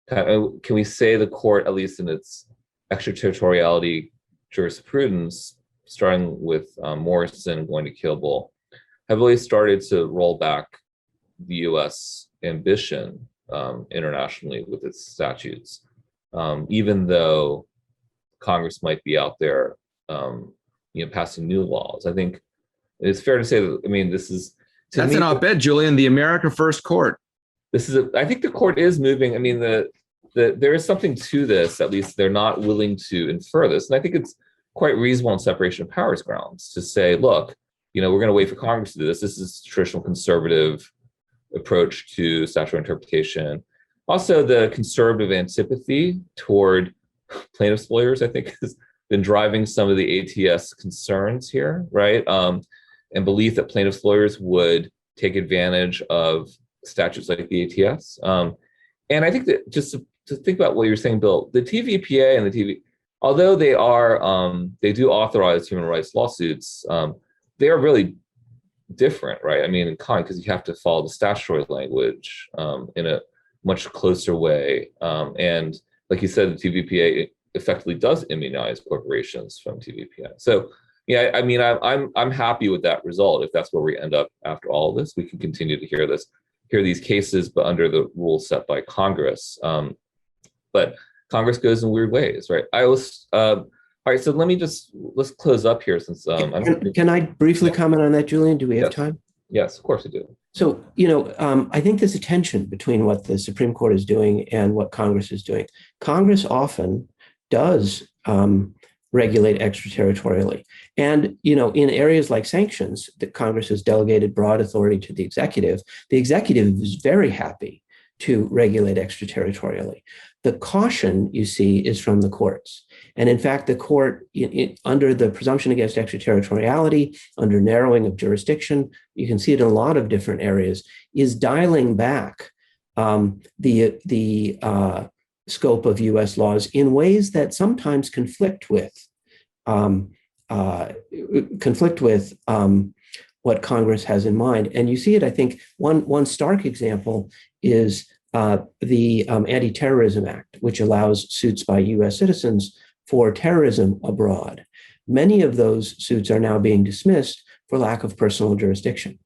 can we say the court, at least in its extraterritoriality jurisprudence, starting with Morrison going to Kilbull, have really started to roll back the U.S. ambition internationally with its statutes, even though Congress might be out there, passing new laws. I think it's fair to say that, that's an op-ed, Julian, the America First Court. I think the court is moving. I mean, there is something to this, at least they're not willing to infer this. And I think it's quite reasonable on separation of powers grounds to say, look, we're going to wait for Congress to do this. This is traditional conservative approach to statutory interpretation. Also, the conservative antipathy toward plaintiffs' lawyers, I think, has been driving some of the ATS concerns here, right? And belief that plaintiffs' lawyers would take advantage of statutes like the ATS. And I think that, just to think about what you're saying, Bill, the TVPA and the although they do authorize human rights lawsuits, they are really different, right? I mean, in kind, because you have to follow the statutory language in a much closer way. And like you said, the TVPA effectively does immunize corporations from TVPA. So Yeah, I mean, I'm happy with that result. If that's where we end up after all of this, we can continue to hear these cases, but under the rules set by Congress. But Congress goes in weird ways, right? All right. So let's close up here since can I briefly comment on that, Julian? Do we have time? Yes, of course we do. So, I think there's a tension between what the Supreme Court is doing and what Congress is doing. Congress often does regulate extraterritorially. And, in areas like sanctions, that Congress has delegated broad authority to the executive is very happy to regulate extraterritorially. The caution, you see, is from the courts. And in fact, the court, under the presumption against extraterritoriality, under narrowing of jurisdiction, you can see it in a lot of different areas, is dialing back the scope of U.S. laws in ways that sometimes conflict with what Congress has in mind. And you see it, I think, one stark example is the Anti-Terrorism Act, which allows suits by U.S. citizens for terrorism abroad. Many of those suits are now being dismissed for lack of personal jurisdiction.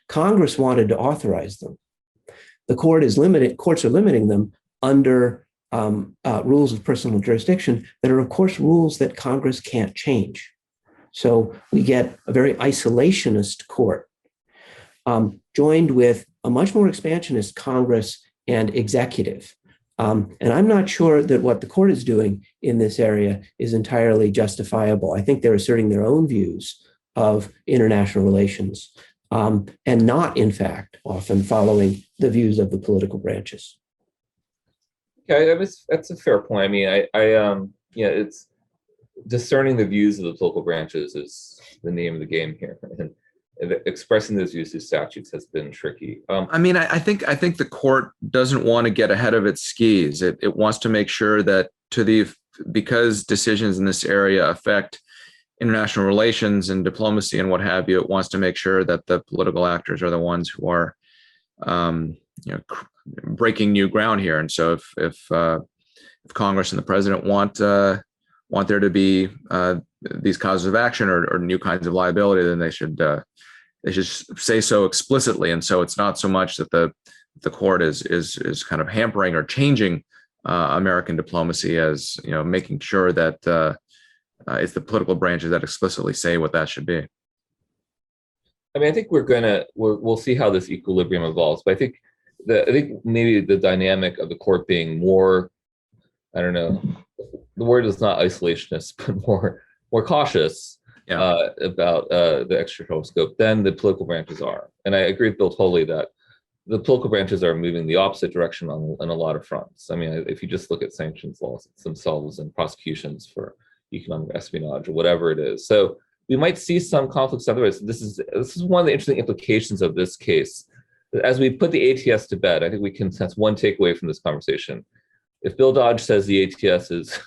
Congress wanted to authorize them. The courts are limiting them under rules of personal jurisdiction that are, of course, rules that Congress can't change. So we get a very isolationist court joined with a much more expansionist Congress and executive. And I'm not sure that what the court is doing in this area is entirely justifiable. I think they're asserting their own views of international relations and not, in fact, often following the views of the political branches. Yeah, that's a fair point. I mean, it's discerning the views of the political branches is the name of the game here. And expressing those views through statutes has been tricky. I think the court doesn't want to get ahead of its skis. It wants to make sure that because decisions in this area affect international relations and diplomacy and what have you, it wants to make sure that the political actors are the ones who are, breaking new ground here. And so if Congress and the president want there to be these causes of action or new kinds of liability, then they should say so explicitly. And so it's not so much that the court is kind of hampering or changing American diplomacy as making sure that it's the political branches that explicitly say what that should be. I mean, I think we'll see how this equilibrium evolves, but I think maybe the dynamic of the court being more, I don't know, the word is not isolationist, but more cautious about the extraterritorial scope than the political branches are. And I agree with Bill totally that the political branches are moving the opposite direction on a lot of fronts. I mean, if you just look at sanctions laws themselves and prosecutions for economic espionage or whatever it is. So we might see some conflicts otherwise. This is one of the interesting implications of this case. As we put the ATS to bed, I think we can sense one takeaway from this conversation. If Bill Dodge says the ATS is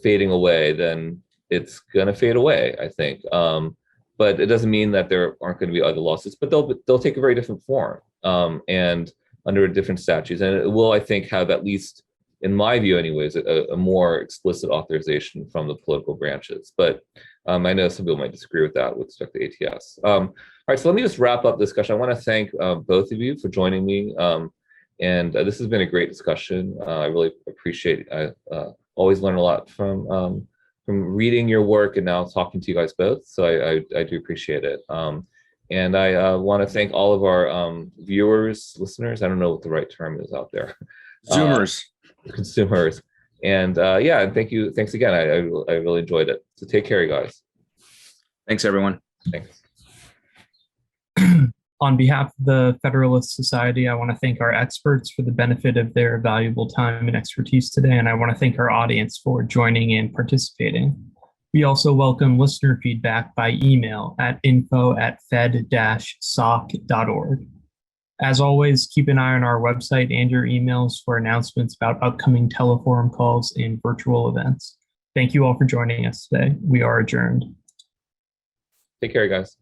fading away, then it's going to fade away, I think. But it doesn't mean that there aren't going to be other lawsuits, but they'll take a very different form and under different statutes. And it will, I think, have, at least in my view anyways, a more explicit authorization from the political branches. But I know some people might disagree with that with respect to ATS. All right, so let me just wrap up the discussion. I want to thank both of you for joining me. And this has been a great discussion. I really appreciate it. I always learn a lot from reading your work and now talking to you guys both. So I do appreciate it. And I want to thank all of our viewers, listeners. I don't know what the right term is out there. Zoomers. Consumers. And and thank you. Thanks again. I really enjoyed it. So take care, you guys. Thanks, everyone. Thanks. On behalf of the Federalist Society, I want to thank our experts for the benefit of their valuable time and expertise today, and I want to thank our audience for joining and participating. We also welcome listener feedback by email at info@fed-soc.org. As always, keep an eye on our website and your emails for announcements about upcoming teleforum calls and virtual events. Thank you all for joining us today. We are adjourned. Take care, guys.